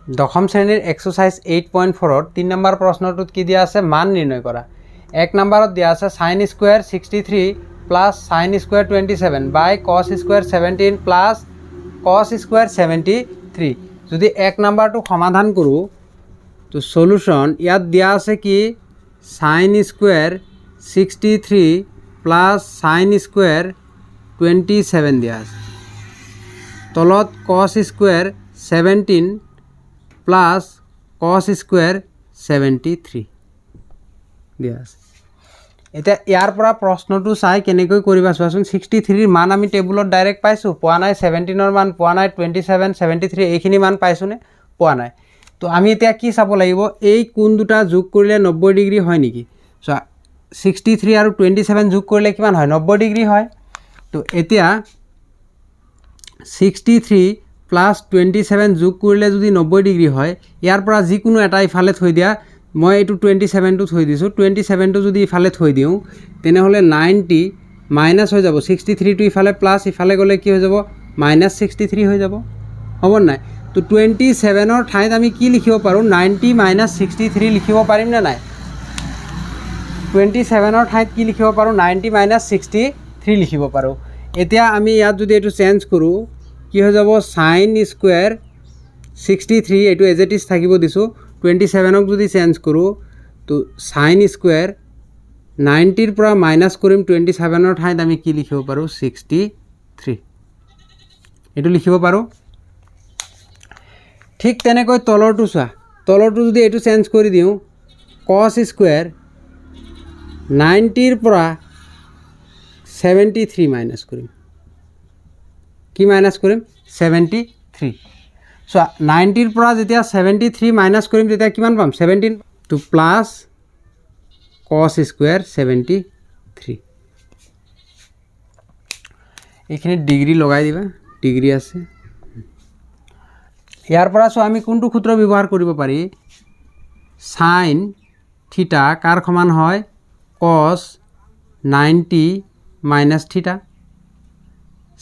দশম শ্ৰেণীৰ exercise 8.4 3 number প্ৰশ্নটোত কি দিয়া আছে মান নিৰ্ণয় কৰা। 1 নম্বৰত দিয়া আছে sin square 63 plus sin square 27 বাই cos square 17 plus cos square 73। যদি 1 নম্বৰটো সমাধান কৰো তো সলিউশন ইয়াত দিয়া আছে কি sin square 63 plus sin square 27 দিয়া আছে, তলত cos square 17 plus cos square 73 দিয়া আছে। এটা ইয়াৰ পৰা প্ৰশ্নটো চাই কেনেকৈ কৰিবা চোৱাচোন। 63 ৰ মান আমি টেবুলত ডাইৰেক্ট পাইছো, পোৱা নাই 17 ৰ মান, পোৱা নাই 27 73 এইখিনি মান পাইছোনে, পোৱা নাই। তো আমি এতিয়া কি চাব লাগিব, এই কোণ দুটা যোগ কৰিলে 90 ডিগ্ৰী হয় নেকি। চোৱা 63 আৰু 27 যোগ কৰিলে কিমান হয়, 90 ডিগ্ৰী হয়। তো এতিয়া 63 প্লাস 27 যোগ কৰিলে যদি 90 ডিগ্ৰী হয়, ইয়াৰ পৰা যিকোনো এটা ইফালে থৈ দিয়া, মই এইটো 27 টো থৈ দিছোঁ, 27 টো যদি ইফালে থৈ দিওঁ তেনেহ'লে 90 মাইনাস হৈ যাব, 63 টো ইফালে প্লাস ইফালে গ'লে কি হৈ যাব মাইনাস 63 হৈ যাব, হ'ব নাই। তো 27 ৰ ঠাইত আমি কি লিখিব পাৰোঁ, 90 মাইনাস 63 লিখিব পাৰিম নে নাই। 27 ৰ ঠাইত কি লিখিব পাৰোঁ, 90 মাইনাস 63 লিখিব পাৰোঁ। এতিয়া আমি ইয়াত যদি এইটো চেঞ্জ কৰোঁ কি হৈ যাব, sin স্কয়াৰ 63 এইটো এজ ইট ইজ থাকিব দিছোঁ, 27 ক যদি চেঞ্জ কৰোঁ তো sin স্কয়াৰ 90 ৰ পৰা মাইনাস কৰিম, 27 ৰ ঠাইত আমি কি লিখিব পাৰোঁ 63 এইটো লিখিব পাৰোঁ। ঠিক তেনেকৈ তলৰটো চোৱা, তলৰটো যদি এইটো চেঞ্জ কৰি দিওঁ cos স্কয়াৰ 90 ৰ পৰা 73 মাইনাস কৰিম, কি মাইনাস কৰিম 73। চোৱা 90 ৰ পৰা যেতিয়া 73 মাইনাস কৰিম তেতিয়া কিমান পাম 17 তো প্লাস cos স্কয়াৰ 73। এইখিনি ডিগ্ৰী লগাই দিবা, ডিগ্ৰী আছে। ইয়াৰ পৰা চোৱা আমি কোনটো সূত্ৰ ব্যৱহাৰ কৰিব পাৰি, sin থিটা কাৰ সমান হয় cos 90 মাইনাস থিটা।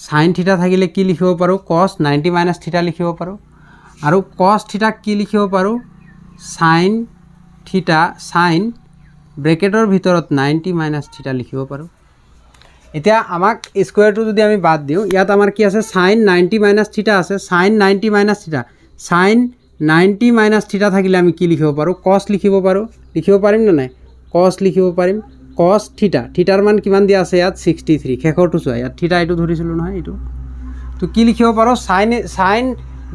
sin থিটা থাকিলে কি লিখিব পাৰোঁ, cos 90 মাইনাস থিটা লিখিব পাৰোঁ। আৰু cos থিটা কি লিখিব পাৰোঁ, sin থিটা, sin ব্ৰেকেটৰ ভিতৰত 90 মাইনাস থিটা লিখিব পাৰোঁ। এতিয়া আমাক স্কয়াৰটো যদি আমি বাদ দিওঁ, ইয়াত আমাৰ কি আছে sin 90 মাইনাস থিটা আছে, sin 90 মাইনাস থিটা, sin 90 মাইনাস থিটা থাকিলে আমি কি লিখিব পাৰোঁ, cos লিখিব পাৰোঁ, লিখিব পাৰিম নে নাই, cos লিখিব পাৰিম। cos থিটা, থিটাৰ মান কিমান দিয়া আছে ইয়াত 63, শেষৰটো চোৱা ইয়াত থিটা এইটো ধৰিছিলোঁ নহয় এইটো। তো কি লিখিব পাৰোঁ, sin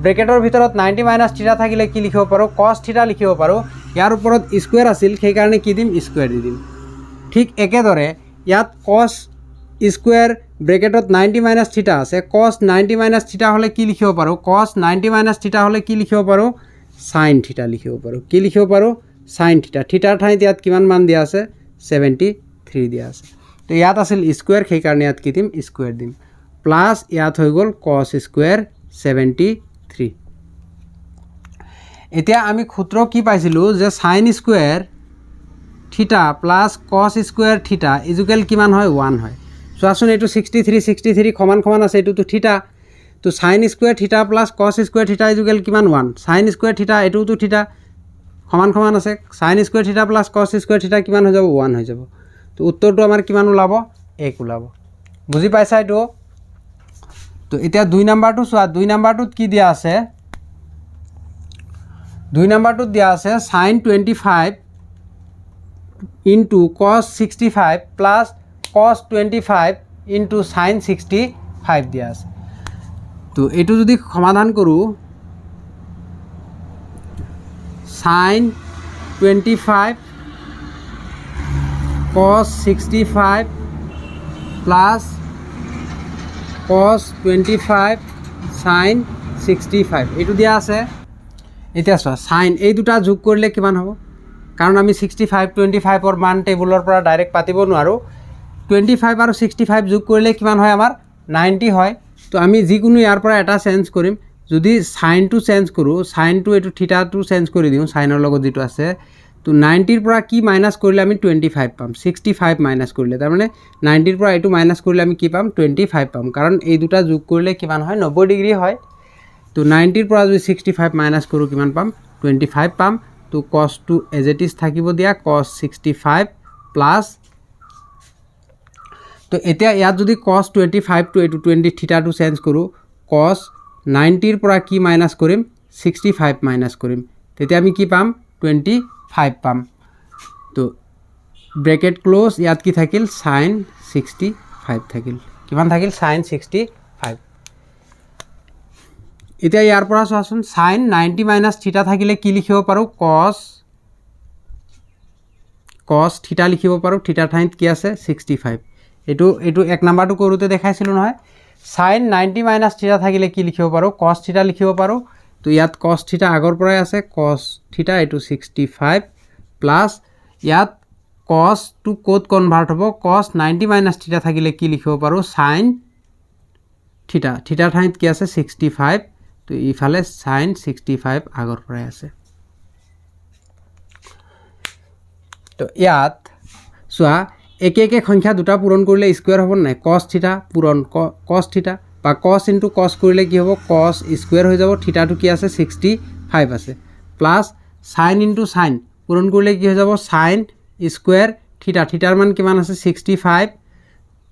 ব্ৰেকেটৰ ভিতৰত 90 মাইনাস থিটা থাকিলে কি লিখিব পাৰোঁ, cos থিটা লিখিব পাৰোঁ। ইয়াৰ ওপৰত স্কয়াৰ আছিল সেইকাৰণে কি দিম, স্কয়াৰ দি দিম। ঠিক একেদৰে ইয়াত cos স্কয়াৰ ব্ৰেকেটত 90 মাইনাস থিটা আছে, cos 90 মাইনাস থিটা হ'লে কি লিখিব পাৰোঁ, cos 90 মাইনাস থিটা হ'লে কি লিখিব পাৰোঁ, sin থিটা লিখিব পাৰোঁ। কি লিখিব পাৰোঁ, sin থিটা। থিটাৰ ঠাইত ইয়াত কিমান মান দিয়া আছে 73 দিয়া আছে। তো ইয়াত আছিল স্কয়াৰ সেইকাৰণে ইয়াত কি দিম, স্কয়াৰ দিম, প্লাস ইয়াত হৈ গ'ল cos স্কয়াৰ 73। এতিয়া আমি সূত্ৰ কি পাইছিলোঁ যে sin square theta plus cos square থিটা ইজুকেল কিমান হয় 1 হয়। চোৱাচোন এইটো 63 সমান সমান আছে, এইটোতো থিটা। তো sin square theta plus cos square থিটা ইজুকেল কিমান 1, sin স্কয়াৰ থিটা এইটোতো থিটা সমান সমান আছে, sin square theta plus cos square থিটা কিমান হৈ যাব 1 হৈ যাব। তো উত্তৰটো আমাৰ কিমান ওলাব 1 ওলাব। বুজি পাইছা এইটো। তো এতিয়া 2 নম্বৰটো চোৱা, 2 নম্বৰটোত কি দিয়া আছে, 2 নম্বৰটোত দিয়া আছে sin 25 into cos 65 plus cos 25 into sin 65 দিয়া আছে। তো এইটো যদি সমাধান কৰোঁ sin 25 cos 65 plus cos 25 sin 65 এইটো দিয়া আছে। এতিয়া চোৱা sin এই দুটা যোগ কৰিলে কিমান হ'ব, কাৰণ আমি 65 25ৰ মান টেবুলৰ পৰা ডাইৰেক্ট পাতিব নোৱাৰোঁ। 25 আৰু 65 যোগ কৰিলে কিমান হয় আমাৰ 90 হয়। তো আমি যিকোনো ইয়াৰ পৰা এটা চেঞ্জ কৰিম, যদি সাইনটো চেঞ্জ কৰোঁ, সাইনটো এইটো থিটাটো চেঞ্জ কৰি দিওঁ সাইনৰ লগত যেটো আছে, তো 90 ৰ পৰা কি মাইনাস কৰিলে আমি 25 পাম, 65 মাইনাস কৰিলে, তাৰ মানে 90 ৰ পৰা এইটো মাইনাস কৰিলে আমি কি পাম 25 পাম, কাৰণ এই দুটা যোগ কৰিলে কিমান হয় 90 ডিগ্ৰী হয়। তো 90ৰ পৰা যদি 65 মাইনাছ কৰোঁ কিমান পাম 25 পাম তো cos2 এজ ইট ইজ থাকিব দিয়া cos 65 প্লাছ তো এতিয়া ইয়াত যদি cos 25 টু এইটো 20 থিটাটো চেঞ্জ কৰোঁ cos 90ৰ পৰা কি মাইনাছ কৰিম 65 মাইনাছ কৰিম তেতিয়া আমি কি পাম 25 পাম তো ব্ৰেকেট ক্লোজ ইয়াত কি থাকিল sin 65 থাকিল কিমান থাকিল sin 65 এতিয়া ইয়াৰ পৰা চোৱাচোন sin 90 মাইনাছ থিটা থাকিলে কি লিখিব পাৰোঁ cos থিটা লিখিব পাৰোঁ থিটাৰ ঠাইত কি আছে 65 এইটো এক নাম্বাৰটো কৰোঁতে দেখাইছিলোঁ নহয় sin 90 মাইনাছ থিটা থাকিলে কি লিখিব পাৰোঁ cos থিটা লিখিব পাৰোঁ তো ইয়াত cos থিটা আগৰ পৰাই আছে cos থিটা এইটো 65 প্লাছ ইয়াত cos টু ক'ত কনভাৰ্ট হ'ব cos 90 মাইনাছ থিটা থাকিলে কি লিখিব পাৰোঁ sin থিটা থিটাৰ ঠাইত কি আছে 65 তো ইফালে sin 65 আগৰ পৰাই আছে তো ইয়াত চোৱা একে একে সংখ্যা দুটা পূৰণ কৰিলে স্কোয়াৰ হ'ব নাই cos থিটা পূৰণ cos থিটা বা cos ইনটু cos কৰিলে কি হ'ব cos স্কোয়াৰ হৈ যাব থিটাটো কি আছে 65 আছে প্লাছ sin ইনটু sin পূৰণ কৰিলে কি হৈ যাব sin স্কোয়াৰ থিটা থিটাৰ মান কিমান আছে 65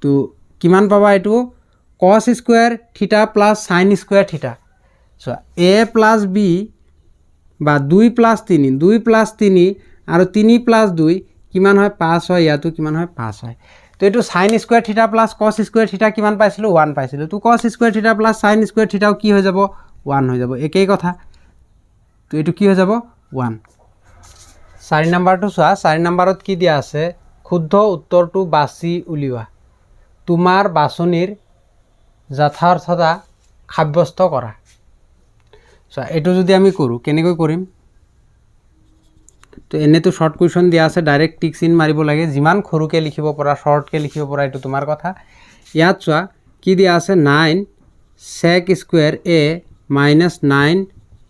তো কিমান পাবা এইটো cos স্কোয়াৰ থিটা প্লাছ sin স্কোয়াৰ থিটা চোৱা a প্লাছ b বা 2 প্লাছ 3 2 প্লাছ 3 আৰু 3 প্লাছ 2 কিমান হয় 5 হয় ইয়াতো কিমান হয় 5 হয় তো এইটো sin স্কোয়াৰ থিটা প্লাছ cos স্কোয়াৰ থিটা কিমান পাইছিলোঁ 1 পাইছিলোঁ তো cos স্কোয়াৰ থিটা প্লাছ sin স্কোয়াৰ থিটাও কি হৈ যাব 1 হৈ যাব একেই কথা তো এইটো কি হৈ যাব 1 4 নম্বৰটো চোৱা 4 নম্বৰত কি দিয়া আছে শুদ্ধ উত্তৰটো বাছি উলিওৱা তোমাৰ বাছনিৰ যথাৰ্থতা সাব্যস্ত কৰা চোৱা এইটো যদি আমি কৰোঁ কেনেকৈ কৰিম তো এনেতো শৰ্ট কুৱেশ্যন দিয়া আছে ডাইৰেক্ট টিক চিন মাৰিব লাগে যিমান সৰুকৈ লিখিব পৰা শৰ্টকৈ লিখিব পৰা এইটো তোমাৰ কথা ইয়াত চোৱা কি দিয়া আছে 9 sec square a minus 9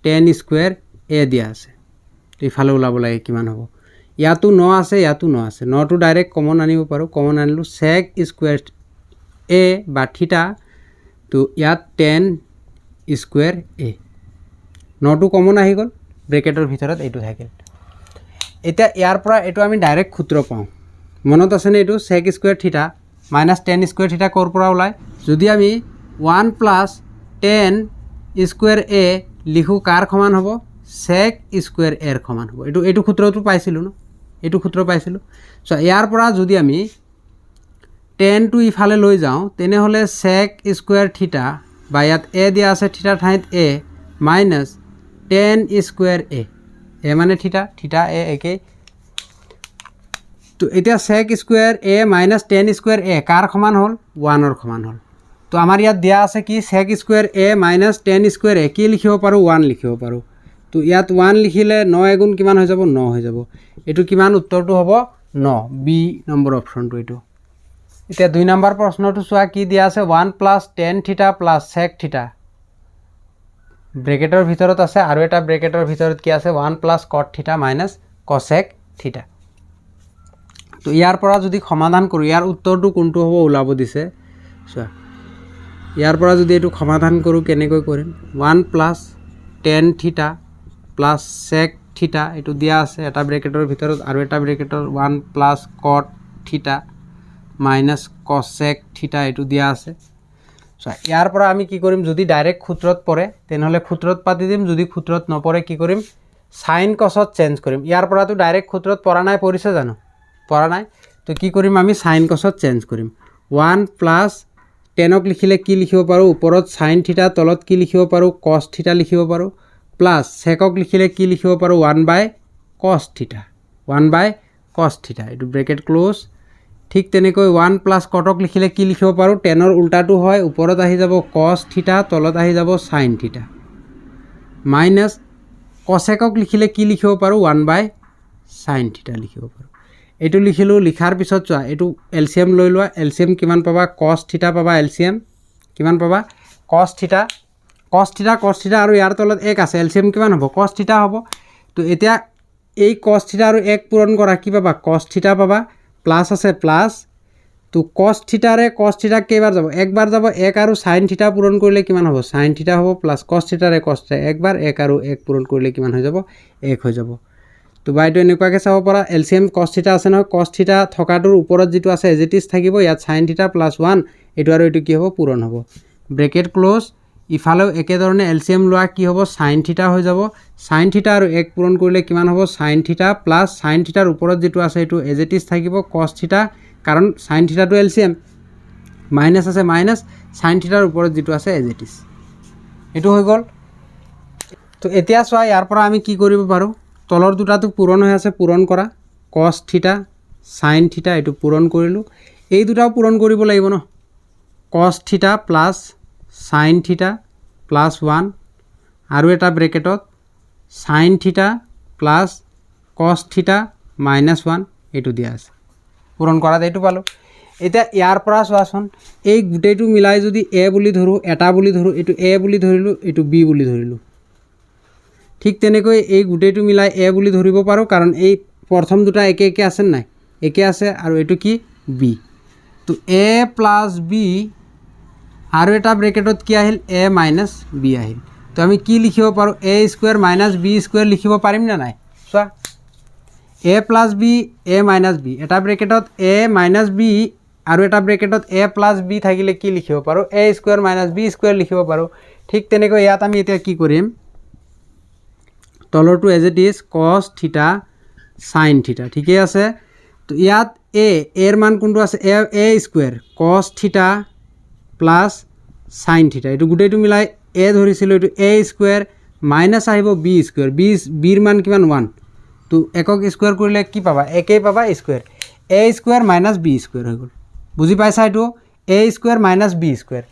tan square a দিয়া আছে তো ইফালে ওলাব লাগে কিমান হ'ব ইয়াতো 9 আছে ইয়াতো 9 আছে 9টো ডাইৰেক্ট কমন আনিব পাৰোঁ কমন আনিলোঁ sec স্কোয়াৰ a বা থিটা তো ইয়াত tan স্কোয়াৰ a 9টো কমন আহি গ'ল ব্ৰেকেটৰ ভিতৰত এইটো থাকিল এতিয়া ইয়াৰ পৰা এইটো আমি ডাইৰেক্ট সূত্ৰ পাওঁ মনত আছেনে এইটো sec স্কোয়াৰ থিটা মাইনাছ tan স্কোয়াৰ থিটা ক'ৰ পৰা ওলায় যদি আমি 1 প্লাছ tan স্কোয়াৰ a লিখোঁ কাৰ সমান হ'ব sec স্কোয়াৰ a ৰ সমান হ'ব এইটো সূত্ৰটো পাইছিলোঁ ন এইটো সূত্ৰ পাইছিলোঁ চ' ইয়াৰ পৰা যদি আমি tanটো ইফালে লৈ যাওঁ তেনেহ'লে sec স্কোয়াৰ থিটা বা ইয়াত a দিয়া আছে থিটাৰ ঠাইত a minus tan square a মানে থিটা থিটা a একেই তো এতিয়া sec square a minus tan square a কাৰ সমান হ'ল 1ৰ সমান হ'ল তো আমাৰ ইয়াত দিয়া আছে কি sec square a minus tan square a কি লিখিব পাৰোঁ 1 লিখিব পাৰোঁ তো ইয়াত 1 লিখিলে 9 গুণ কিমান হৈ যাব 9 হৈ যাব এইটো কিমান উত্তৰটো হ'ব 9 বি নম্বৰ অপশ্যনটো এইটো এতিয়া 2 নম্বৰ প্ৰশ্নটো চোৱা কি দিয়া আছে 1 প্লাছ tan থিটা প্লাছ sec থিটা ব্ৰেকেটৰ ভিতৰত আছে আৰু এটা ব্ৰেকেটৰ ভিতৰত কি আছে 1 প্লাছ cot থিটা মাইনাছ cosec থিটা তো ইয়াৰ পৰা যদি সমাধান কৰোঁ ইয়াৰ উত্তৰটো কোনটো হ'ব ওলাব দিছে চোৱা ইয়াৰ পৰা যদি এইটো সমাধান কৰোঁ কেনেকৈ কৰিম 1 প্লাছ tan থিটা প্লাছ sec থিটা এইটো দিয়া আছে এটা ব্ৰেকেটৰ ভিতৰত আৰু এটা ব্ৰেকেটৰ 1 প্লাছ cot থিটা মাইনাছ cosec থিটা এইটো দিয়া আছে ইয়াৰ পৰা আমি কি কৰিম যদি ডাইৰেক্ট সূত্ৰত পৰে তেনেহ'লে সূত্ৰত পাতি দিম যদি সূত্ৰত নপৰে কি কৰিম সাইন কছত চেঞ্জ কৰিম ইয়াৰ পৰাতো ডাইৰেক্ট সূত্ৰত পৰা নাই পৰিছে জানো পৰা নাই তো কি কৰিম আমি সাইন কছত চেঞ্জ কৰিম 1 প্লাছ টেনক লিখিলে কি লিখিব পাৰোঁ ওপৰত সাইন থিটা তলত কি লিখিব পাৰোঁ cos থিটা লিখিব পাৰোঁ প্লাছ সেকক লিখিলে কি লিখিব পাৰোঁ 1/cos থিটা 1/cos থিটা এইটো ব্ৰেকেট ক্লোজ ঠিক তেনেকৈ 1 প্লাছ কটক লিখিলে কি লিখিব পাৰোঁ টেনৰ উল্টাটো হয় ওপৰত আহি যাব cos থিটা তলত আহি যাব sin থিটা মাইনাছ কছেকক লিখিলে কি লিখিব পাৰোঁ 1/sin থিটা লিখিব পাৰোঁ এইটো লিখিলোঁ লিখাৰ পিছত চোৱা এইটো এলচিএম লৈ লোৱা এলচিএম কিমান পাবা cos থিটা পাবা এলচিএম কিমান পাবা cos থিটা আৰু ইয়াৰ তলত 1 আছে এলচিএম কিমান হ'ব cos থিটা হ'ব তো এতিয়া এই cos থিটা আৰু 1 পূৰণ কৰা কি পাবা cos থিটা পাবা প্লাছ আছে প্লাছ তো কস থিটাৰে কস থিটা কেইবাৰ যাব একবাৰ যাব 1 আৰু sin থিটা পূৰণ কৰিলে কিমান হ'ব sin থিটা হ'ব প্লাস cos থিটাৰে cos থিটা একবাৰ 1 আৰু 1 পূৰণ কৰিলে কিমান হৈ যাব 1 হৈ যাব তো বাইটো এনেকুৱাকৈ চাব পৰা এলচিএম cos থিটা আছে নহয় cos থিটা থকাটোৰ ওপৰত যেটো আছে এজ ইট ইজ থাকিব ইয়াত sin থিটা প্লাস 1 এটো আৰু এটো কি হ'ব পূৰণ হ'ব ব্ৰেকেট ক্লোজ ইফালেও একে ধৰণে এলচিএম লোৱা কি হ'ব sin থিটা হৈ যাব sin থিটা আৰু 1 পূৰণ কৰিলে কিমান হ'ব sin থিটা প্লাস sin থিটাৰ ওপৰত যেটো আছে এটো এজ ইট ইজ থাকিব cos থিটা কাৰণ sin থিটা টু এলচিএম মাইনাস আছে মাইনাস sin থিটাৰ ওপৰত যেটো আছে এজ ইট ইজ এটো হৈ গল তো এতিয়া চোৱা ইয়াৰ পৰা আমি কি কৰিব পাৰো তলৰ দুটাটো পূৰণ হৈ আছে পূৰণ কৰা cos থিটা sin থিটা এটো পূৰণ কৰিলো এই দুটাও পূৰণ কৰিব লাগিব ন cos থিটা প্লাস sin থিটা প্লাস 1 আৰু এটা ব্ৰেকেটত sin থিটা প্লাস cos থিটা মাইনাস 1 এটো দিয়া আছে পূৰণ কৰা এইটো পালো এতিয়া ইয়াৰ পৰা চোৱাচোন এই গুটেটো মিলাই যদি a বুলি ধৰো এটা বুলি ধৰো এটো a বুলি ধৰিলো এটো b বুলি ধৰিলো ঠিক তেনেকৈ এই গুটেটো মিলাই a বুলি ধৰিব পাৰো কাৰণ এই প্ৰথম দুটা একে একে আছে নাই একে আছে আৰু এটো কি b তো a প্লাস b আৰু এটা ব্ৰেকেটত কি আহিল a মাইনাস b আহিল তো আমি কি লিখিব পাৰো a square minus b square লিখিব পাৰিম না নাই চোৱা a plus b a minus b এটা ব্ৰেকেটত a minus b আৰু এটা ব্ৰেকেটত a plus b থাকিলে কি লিখিব পাৰো a square minus b square লিখিব পাৰো ঠিক তেনেকৈ ইয়াত আমি এতিয়া কি কৰিম তলৰটো এজ ইট ইজ cos থিটা sin থিটা ঠিকই আছে তো ইয়াত a এর মান কোনটো আছে a স্কয়াৰ cos থিটা প্লাস sin থিটা এটো গুটেটো মিলাই a ধৰিছিল এটো a স্কয়াৰ মাইনাস আহিব b স্কয়াৰ b এৰ মান কিমান 1 তো একক স্কয়াৰ কৰিলে কি পাবা একেই পাবা square a square minus b square হৈ গল বুজি পাইছা এটো a square minus b square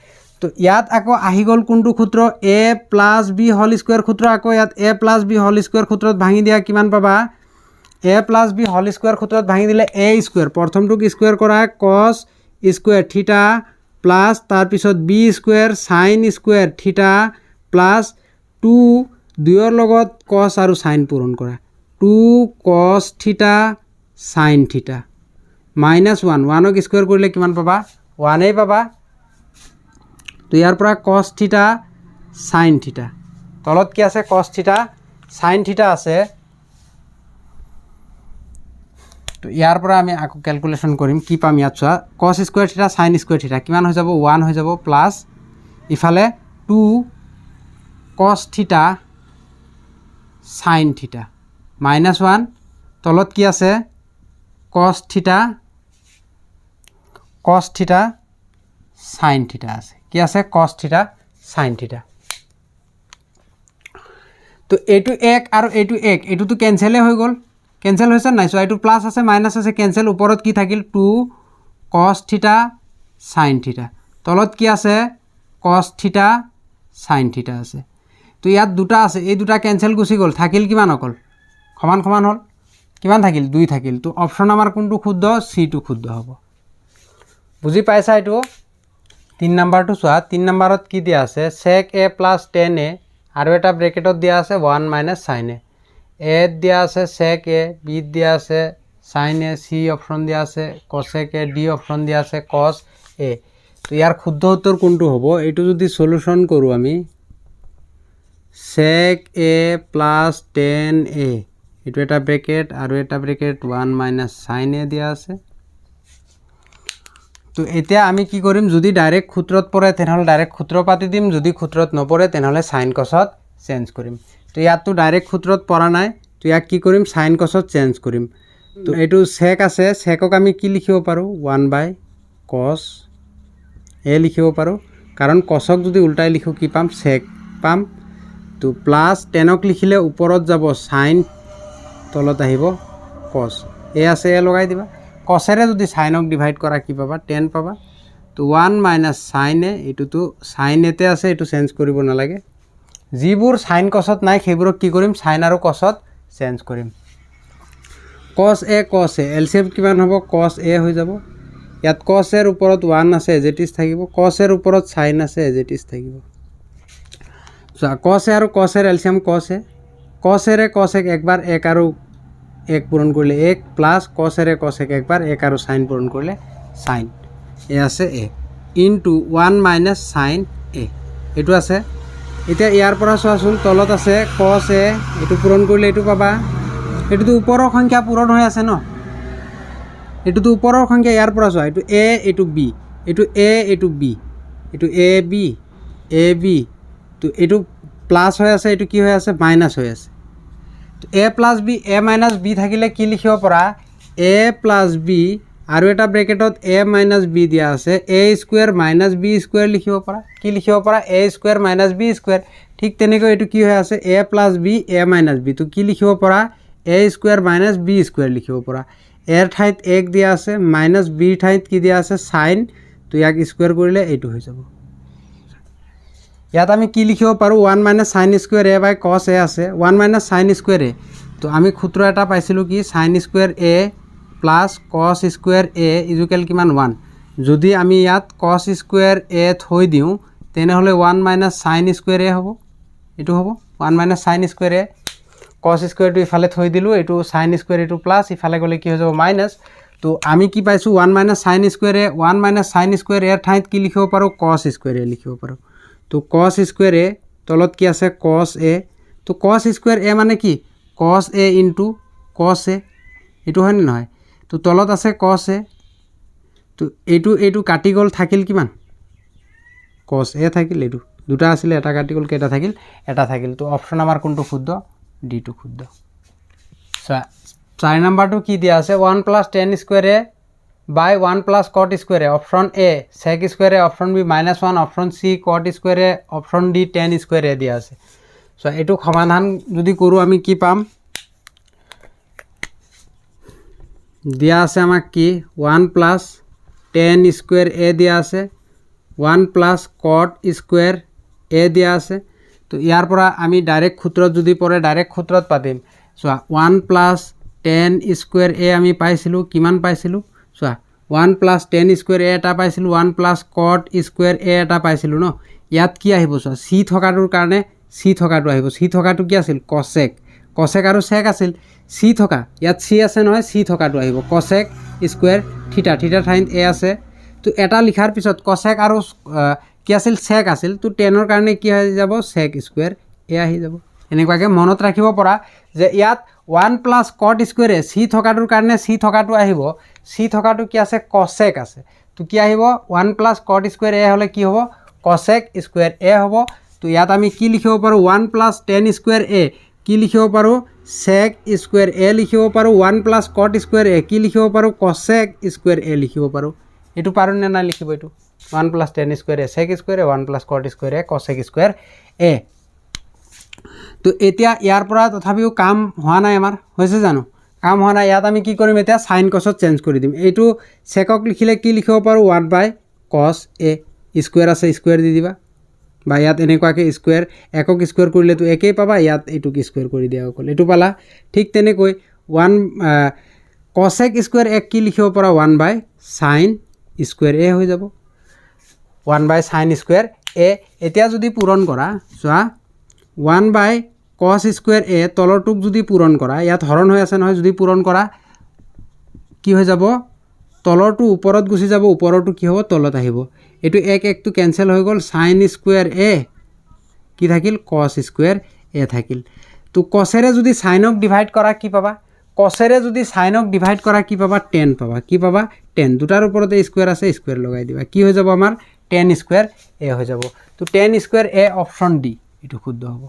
তো ইয়াত আকৌ আহি গল কোনটো সূত্ৰ a plus b whole square সূত্ৰ আকৌ ইয়াত a plus b whole square সূত্ৰত ভাঙি দিয়া কিমান পাবা a plus b whole square সূত্ৰত ভাঙি দিলে a স্কয়াৰ প্ৰথমটোক স্কয়াৰ কৰা cos স্কয়াৰ থিটা প্লাস তাৰ পিছত b square sin square theta plus 2 দুইৰ লগত cos আৰু sin পূৰণ কৰা 2 cos থিটা sin থিটা minus 1 1ক স্কয়াৰ কৰিলে কিমান পাবা 1 এই পাবা তো ইয়াৰ পৰা cos থিটা sin থিটা তলত কি আছে cos থিটা sin থিটা আছে তো ইয়াৰ পৰা আমি আকৌ ক্যালকুলেশন কৰিম কি পাম ইয়াত চোৱা cos স্কয়াৰ থিটা sin স্কয়াৰ থিটা কিমান হৈ যাব 1 হৈ যাব প্লাস ইফালে 2 cos থিটা sin থিটা minus 1 তলত কি আছে cos থিটা sin থিটা আছে কি আছে cos থিটা sin থিটা তো এটো 1 আৰু এটো 1 এটো তো ক্যান্সেল হৈ গল ক্যান্সেল হৈছে নাই সো এটো প্লাস আছে মাইনাস আছে ক্যান্সেল ওপৰত কি থাকিল 2 cos থিটা sin থিটা তলত কি আছে cos থিটা sin থিটা আছে তো ইয়াত দুটা আছে এই দুটা ক্যান্সেল গুছি গল থাকিল কিমান অকল সমান সমান হল কিমান থাকিল 2 থাকিল তো অপশন আমাৰ কোনটো শুদ্ধ সি টু শুদ্ধ হ'ব বুজি পাইছা এটো 3 নাম্বাৰটো চোৱা 3 নাম্বাৰত কি দিয়া আছে sec a + tan a আৰু এটা ব্ৰেকেটত দিয়া আছে 1 - sin a a দিয়া আছে sec a b দিয়া আছে sin a c অপশন দিয়া আছে cosec a d অপশন দিয়া আছে cos a তো ইয়াৰ শুদ্ধ উত্তৰ কোনটো হ'ব এটো যদি সলিউশন কৰো আমি sec a + tan a এটো এটা ব্ৰেকেট আৰু এটা ব্ৰেকেট 1 - sin a দিয়া আছে তো এতিয়া আমি কি কৰিম যদি ডাইৰেক্ট সূত্ৰত পৰে তেনেহলে ডাইৰেক্ট সূত্ৰ পাতি দিম যদি সূত্ৰত নপৰে তেনেহলে sin cosত চেঞ্জ কৰিম তো ইয়াত তো ডাইৰেক্ট সূত্ৰত পৰা নাই তো ইয়াক কি কৰিম sin cosত চেঞ্জ কৰিম তো এটো sec আছে secক আমি কি লিখিব পাৰো 1/cos a লিখিব পাৰো কাৰণ cosক যদি উল্টাই লিখো কি পাম sec পাম তো প্লাস 10ক লিখিলে ওপৰত যাব sin তলত আহিব cos a আছে a লগাই দিবা cosৰে যদি sinক ডিভাইড কৰা কি পাবা 10 পাবা তো 1 - sin a এটো তো sin এতে আছে এটো চেঞ্জ কৰিব নালাগে যিবোৰ sin cosত নাই সেইবোৰক কি কৰিম sin আৰু cosত চেঞ্জ কৰিম cos a এলচিএম কিমান হ'ব cos a হৈ যাব ইয়াত cos এর ওপৰত 1 আছে এজ ইট ইজ থাকিব cos এৰ ওপৰত sin আছে এজ ইট ইজ থাকিব সো cos a আৰু cos এৰ এলচিএম cos a cos এৰ cos একবাৰ 1 আৰু 1 পূৰণ কৰলে 1 প্লাস cos এৰ cos একবাৰ 1 আৰু sin পূরণ করলে sin এ আছে এ ইনটু 1 মাইনাছ চাইন এ এইটো আছে। এতিয়া ইয়াৰ পৰা চোৱাচোন তলত আছে কছ এ, এইটো পূৰণ কৰিলে এইটো পাবা। এইটোতো ওপৰৰ সংখ্যা পূৰণ হৈ আছে ন, এইটোতো ওপৰৰ সংখ্যা। ইয়াৰ পৰা চোৱা এইটো এ এইটো বি, এইটো এ এইটো বি, এইটো এ বি তো এইটো প্লাছ হৈ আছে, এইটো কি হৈ আছে মাইনাছ হৈ আছে। তো A plus B A minus B থাকিলে কি লিখিব পৰা এ প্লাছ বি আৰু এটা ব্ৰেকেটত এ মাইনাছ বি দিয়া আছে, এ স্কুৱেৰ মাইনাছ বি স্কুৱেৰ লিখিব পৰা। কি লিখিব পৰা এ স্কুৱেৰ মাইনাছ বি স্কুৱেৰ। ঠিক তেনেকৈ এইটো কি হৈ আছে A plus B A minus B, তো কি লিখিব পৰা এ স্কুৱেৰ মাইনাছ বি স্কুৱেৰ লিখিব পৰা। এৰ ঠাইত এক দিয়া আছে, মাইনাছ বিৰ ঠাইত কি দিয়া আছে চাইন, তো ইয়াক স্কুৱেৰ কৰিলে এইটো হৈ যাব। ইয়াত আমি কি লিখিব পাৰোঁ 1 মাইনাছ চাইন স্কুৱেৰ এ বাই কছ এ আছে, 1 মাইনাছ চাইন স্কুৱেৰ এ। তো আমি সূত্ৰ এটা পাইছিলোঁ কি চাইন স্কুৱেৰ এ প্লাছ কছ স্কুৱেৰ এ ইজুকেল কিমান 1। যদি আমি ইয়াত কছ স্কুৱেৰ এ থৈ দিওঁ তেনেহ'লে 1 মাইনাছ চাইন স্কুৱেৰ এ হ'ব, এইটো হ'ব 1 মাইনাছ চাইন স্কুৱেৰ এ। কছ স্কুৱেৰটো ইফালে থৈ দিলোঁ, এইটো চাইন স্কুৱেৰ এইটো প্লাছ, ইফালে গ'লে কি হৈ যাব মাইনাছ। তো আমি কি পাইছোঁ 1 মাইনাছ চাইন স্কুৱেৰ এ, 1 মাইনাছ চাইন স্কুৱেৰ এৰ ঠাইত কি লিখিব পাৰোঁ কছ স্কুৱেৰ এ লিখিব পাৰোঁ। তো কছ স্কুৱেৰ এ তলত কি আছে কছ এ, তো কছ স্কুৱেৰ এ মানে কি কছ এ ইনটু কছ এ, এইটো হয়নে নহয়। তো তলত আছে কছ এ, তো এইটো কাটি গ'ল, থাকিল কিমান কছ এ থাকিল। এইটো দুটা আছিলে, এটা কাটি গ'ল, কেইটা থাকিল এটা থাকিল। তো অপশ্যন আমাৰ কোনটো শুদ্ধ ডিটো শুদ্ধ। 4 নম্বৰটো কি দিয়া আছে 1 plus tan square A by 1 plus cot square A. Option A sec square A, option B -1, option C cot square A, option D tan square A দিয়া আছে। এইটো সমাধান যদি কৰোঁ আমি কি পাম, দিয়া আছে আমাক কি 1 প্লাছ টেন স্কুৱেৰ এ দিয়া আছে, 1 প্লাছ কট স্কুৱেৰ এ দিয়া আছে। তো ইয়াৰ পৰা আমি ডাইৰেক্ট সূত্ৰত যদি পৰে ডাইৰেক্ট সূত্ৰত পাতিম। চোৱা 1 প্লাছ টেন স্কুৱেৰ এ আমি পাইছিলোঁ, কিমান পাইছিলোঁ চোৱা 1 প্লাছ টেন স্কুৱেৰ এ এটা পাইছিলোঁ, 1 প্লাছ কট স্কুৱেৰ এ এটা পাইছিলোঁ ন। ইয়াত কি আহিব চোৱা চি থকাটোৰ কাৰণে চি থকাটো আহিব। চি থকাটো কি আছিল কছেক, কছেক আৰু চেক আছিল। চি থকা ইয়াত চি আছে নহয়, চি থকাটো আহিব কছেক স্কুৱেৰ থিটা, থিটাৰ ঠাইত এ আছে। তো এটা লিখাৰ পিছত কছেক আৰু কি আছিল চেক আছিল, তো টেনৰ কাৰণে কি আহি যাব চেক স্কুৱেৰ এ আহি যাব। এনেকুৱাকৈ মনত ৰাখিব পৰা যে ইয়াত 1 প্লাছ কট স্কুৱেৰ এ চি থকাটোৰ কাৰণে চি থকাটো আহিব, চি থকাটো কি আছে কছেক আছে। তো কি আহিব 1 প্লাছ কট স্কুৱেৰ এ হ'লে কি হ'ব কছেক স্কুৱেৰ এ হ'ব। তো ইয়াত আমি কি লিখিব পাৰোঁ 1 প্লাছ টেন স্কুৱেৰ এ কি লিখিব পাৰোঁ চেক স্কুৱেৰ এ লিখিব পাৰোঁ, 1 প্লাছ কট স্কুৱেৰ এ কি লিখিব পাৰোঁ কছেক স্কুৱেৰ এ লিখিব পাৰোঁ। এইটো পাৰোঁ নে নাই লিখিব, এইটো 1 প্লাছ টেন স্কুৱেৰ এ চেক স্কুৱেৰ এ, 1 প্লাছ কট স্কুৱেৰ এ কছেক স্কুৱেৰ এ। তো এতিয়া ইয়াৰ পৰা তথাপিও কাম হোৱা নাই, আমাৰ হৈছে জানো কাম হোৱা নাই। ইয়াত আমি কি কৰিম এতিয়া চাইন কছত চেঞ্জ কৰি দিম। এইটো চেকক লিখিলে কি লিখিব পাৰোঁ 1 বাই কছ এ, স্কুৱেৰ আছে স্কুৱেৰ দি দিবা, বা ইয়াত এনেকুৱাকৈ স্কুৱেৰ একক স্কুৱেৰ কৰিলেতো একেই পাবা, ইয়াত এইটোক স্কুৱেৰ কৰি দিয়া অকল এইটো পালা। ঠিক তেনেকৈ 1 কছেক স্কুৱেৰ এক কি লিখিব পৰা 1 বাই চাইন স্কুৱেৰ এ হৈ যাব, 1 বাই চাইন স্কুৱেৰ এ। এতিয়া যদি পূৰণ কৰা চোৱা 1 বাই কছ স্কুৱেৰ এ তলৰটোক যদি পূৰণ কৰা, ইয়াত হৰণ হৈ আছে নহয়, যদি পূৰণ কৰা কি হৈ যাব তলৰটো ওপৰত গুচি যাব, ওপৰৰটো কি হ'ব তলত আহিব। এইটো একটো কেঞ্চেল হৈ গ'ল, চাইন স্কুৱেৰ এ কি থাকিল কছ স্কুৱেৰ এ থাকিল। তো কছেৰে যদি চাইনক ডিভাইড কৰা কি পাবা, কছেৰে যদি চাইনক ডিভাইড কৰা কি পাবা 10 পাবা। কি পাবা 10, দুটাৰ ওপৰতে স্কুৱেৰ আছে স্কুৱেৰ লগাই দিবা, কি হৈ যাব আমাৰ 10 স্কুৱেৰ এ হৈ যাব। তো 10 স্কুৱেৰ এ অপশ্যন ডি এইটো শুদ্ধ হ'ব।